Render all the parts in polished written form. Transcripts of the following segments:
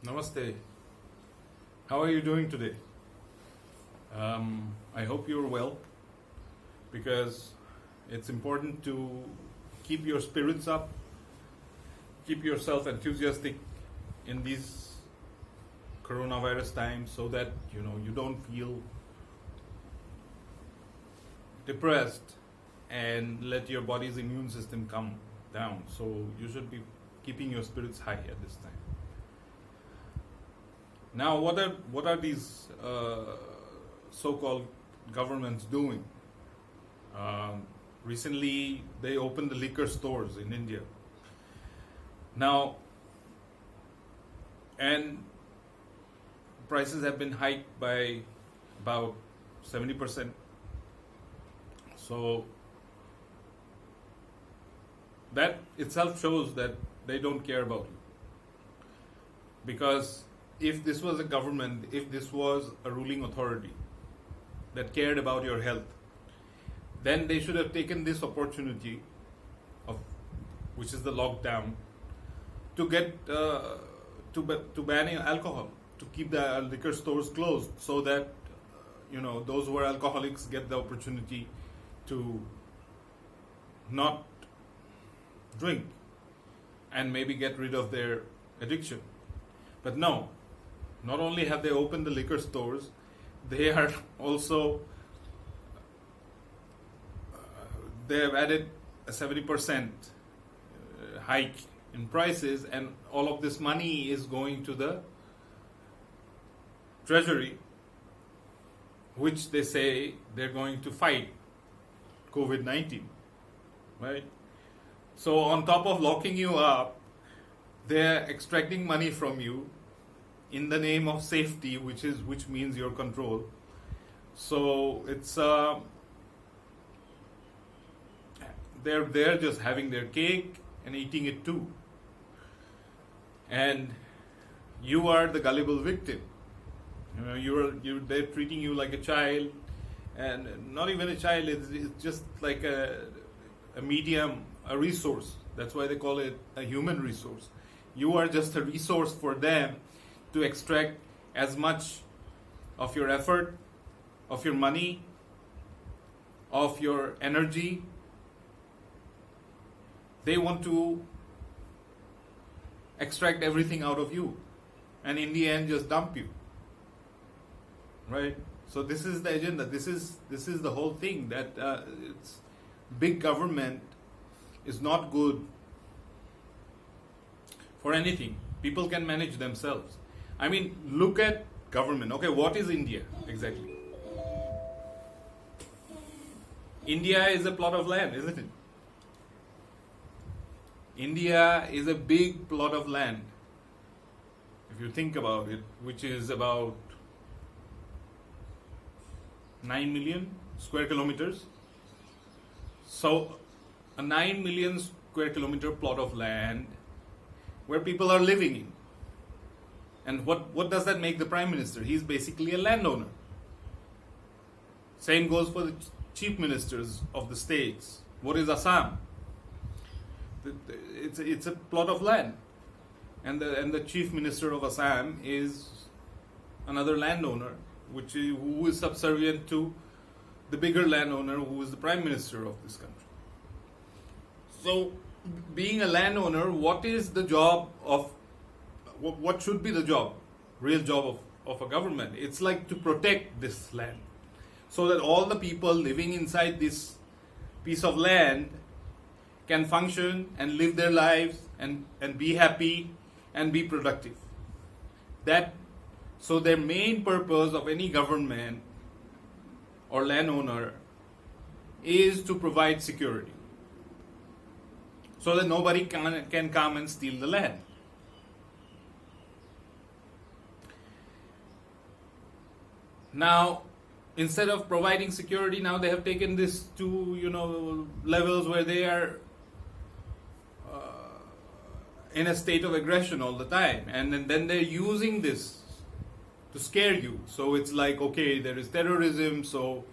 Namaste. How are you doing today? I hope you're well, because it's important to keep your spirits up, keep yourself enthusiastic in these coronavirus times, so that you don't feel depressed and let your body's immune system come down. So you should be keeping your spirits high at this time. Now, what are these so-called governments doing? Recently, they opened the liquor stores in India. Now, and prices have been hiked by about 70%. So that itself shows that they don't care about you. Because if this was a government, if this was a ruling authority that cared about your health, then they should have taken this opportunity of, which is the lockdown, to get to ban alcohol, to keep the liquor stores closed, so that those who are alcoholics get the opportunity to not drink and maybe get rid of their addiction. But no, not only have they opened the liquor stores, they are also they have added a 70% hike in prices, and all of this money is going to the treasury, which they say they're going to fight COVID-19, right? So on top of locking you up, they're extracting money from you in the name of safety, which means your control. So it's they're just having their cake and eating it too, and you are the gullible victim. They're treating you like a child, and not even a child. It's just like a medium, a resource. That's why they call it a human resource. You are just a resource for them to extract as much of your effort, of your money, of your energy. They want to extract everything out of you, and in the end just dump you, right? So this is the agenda. This is the whole thing, that it's big government is not good for anything. People can manage themselves. I mean, look at government. Okay, what is India exactly? India is a plot of land, isn't it? India is a big plot of land, if you think about it, which is about 9 million square kilometers. So a 9 million square kilometer plot of land where people are living in. And what does that make the Prime Minister? He's basically a landowner. Same goes for the chief ministers of the states. What is Assam? It's a plot of land. And the chief minister of Assam is another landowner, who is subservient to the bigger landowner, who is the Prime Minister of this country. So, being a landowner, what is the job of, what should be the job, real job of a government? It's like to protect this land, so that all the people living inside this piece of land can function and live their lives and be happy and be productive. So their main purpose of any government or landowner is to provide security, so that nobody can come and steal the land. Now, instead of providing security, now they have taken this to levels where they are in a state of aggression all the time, and then they're using this to scare you. So it's like, okay, there is terrorism, so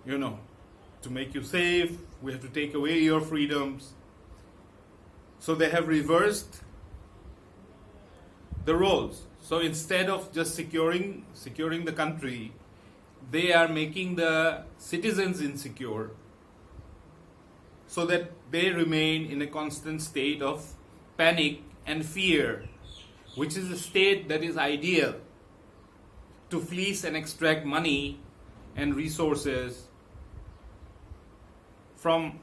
to make you safe, we have to take away your freedoms. So they have reversed the roles. So instead of just securing the country, they are making the citizens insecure so that they remain in a constant state of panic and fear, which is a state that is ideal to fleece and extract money and resources from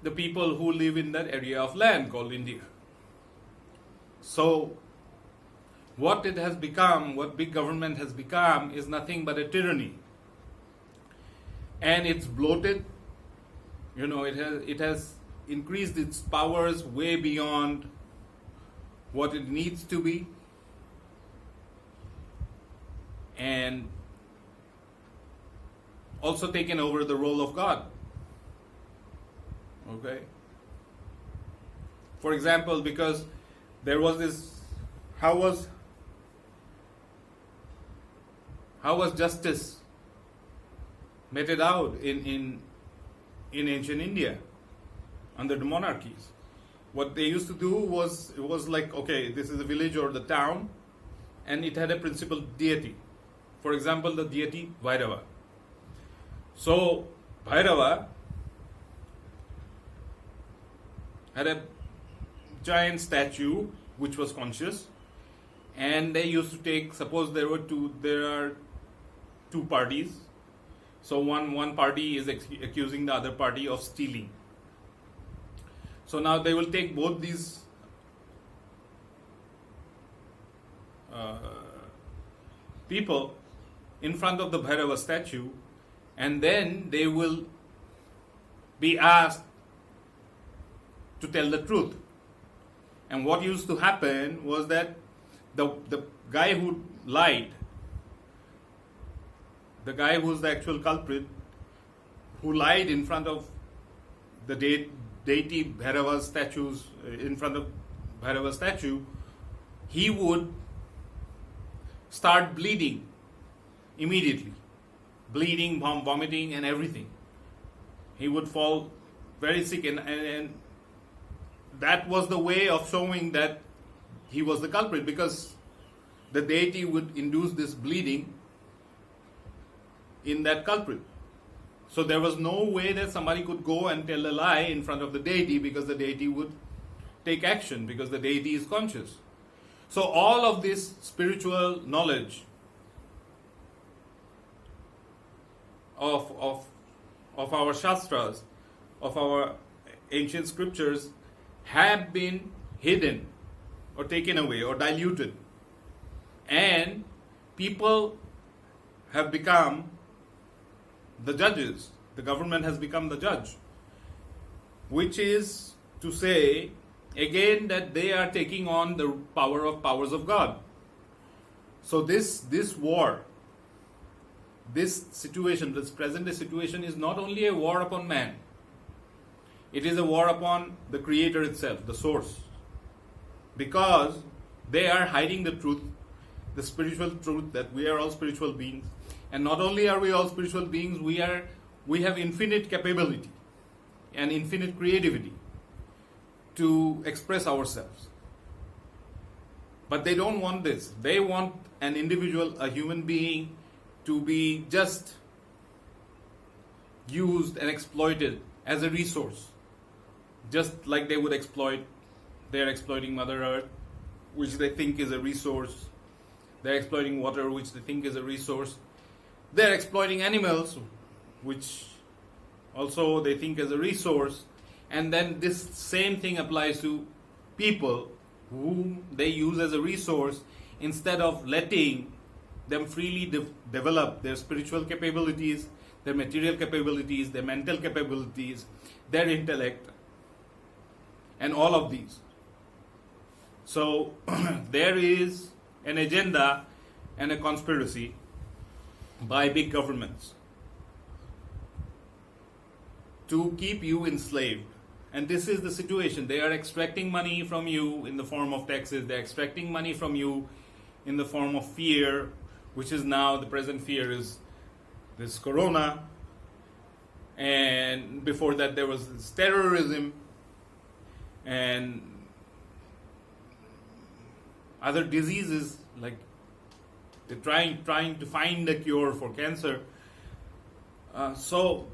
the people who live in that area of land called India. So what it has become, what big government has become, is nothing but a tyranny. And it's bloated. It has increased its powers way beyond what it needs to be. And also taken over the role of God. Okay? For example, because there was this, how was justice meted out in ancient India under the monarchies? What they used to do was, it was like, okay, this is a village or the town, and it had a principal deity. For example, the deity Bhairava. So Bhairava had a giant statue which was conscious, and they used to take, suppose there are two parties. So one party is accusing the other party of stealing. So now they will take both these people in front of the Bhairava statue, and then they will be asked to tell the truth. And what used to happen was that the guy who lied, the guy who's the actual culprit, who lied in front of the deity Bhairava's statues, in front of Bhairava's statue, he would start bleeding immediately. Bleeding, vomiting and everything. He would fall very sick, and that was the way of showing that he was the culprit, because the deity would induce this bleeding in that culprit. So there was no way that somebody could go and tell a lie in front of the deity, because the deity would take action, because the deity is conscious. So all of this spiritual knowledge of our shastras, of our ancient scriptures, have been hidden or taken away or diluted, and people have become the judges. The government has become the judge, which is to say again that they are taking on the powers of God. So this war, this situation, this present day situation, is not only a war upon man, it is a war upon the Creator itself, the source, because they are hiding the truth, the spiritual truth, that we are all spiritual beings. And not only are we all spiritual beings, we have infinite capability and infinite creativity to express ourselves. But they don't want this. They want an individual, a human being, to be just used and exploited as a resource. Just like they would they're exploiting Mother Earth, which they think is a resource. They're exploiting water, which they think is a resource. They're exploiting animals, which also they think is a resource. And then this same thing applies to people whom they use as a resource, instead of letting them freely develop their spiritual capabilities, their material capabilities, their mental capabilities, their intellect, and all of these. So there is an agenda and a conspiracy by big governments to keep you enslaved. And this is the situation. They are extracting money from you in the form of taxes. They're extracting money from you in the form of fear, which is now, the present fear is this corona. And before that there was this terrorism. And other diseases, like they're trying to find a cure for cancer. So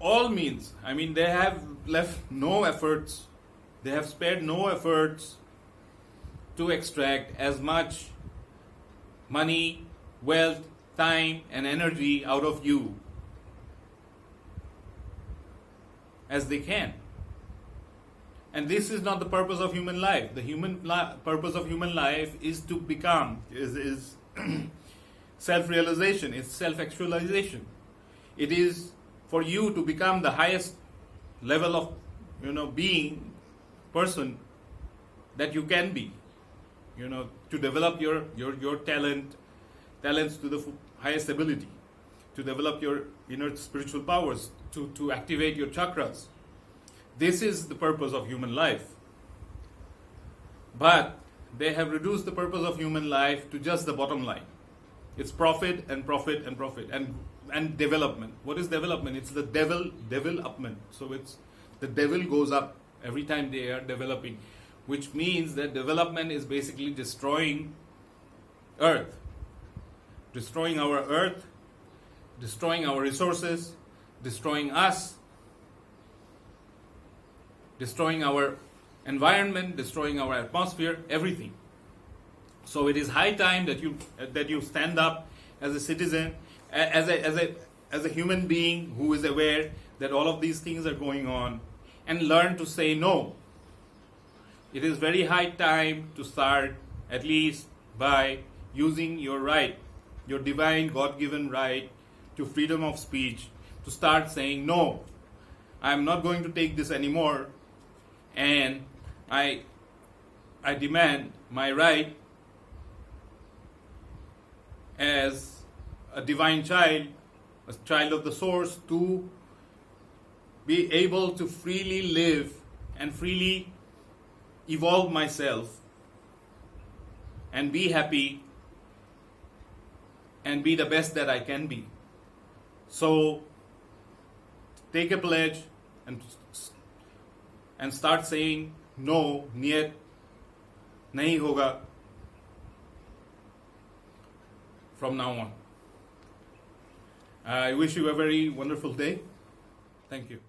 all means, I mean, they have left no efforts, they have spared no efforts to extract as much money, wealth, time, and energy out of you as they can. And this is not the purpose of human life. The purpose of human life is to become, is self-realization, it's self-actualization. It is for you to become the highest level of, being, person that you can be. To develop your talents to the highest ability, to develop your inner spiritual powers, to activate your chakras. This is the purpose of human life. But they have reduced the purpose of human life to just the bottom line. It's profit and profit and profit and development. What is development? It's the development. So it's the devil goes up every time they are developing, which means that development is basically destroying earth, destroying our earth, destroying our resources, destroying us, destroying our environment, destroying our atmosphere, everything. So it is high time that you stand up as a citizen, as a human being who is aware that all of these things are going on, and learn to say no. It is very high time to start, at least by using your right, your divine God-given right to freedom of speech, to start saying no. I am not going to take this anymore, and I demand my right as a divine child, a child of the source, to be able to freely live and freely evolve myself and be happy and be the best that I can be. So take a pledge and start saying no, niyat nahi hoga from now on. I wish you a very wonderful day. Thank you.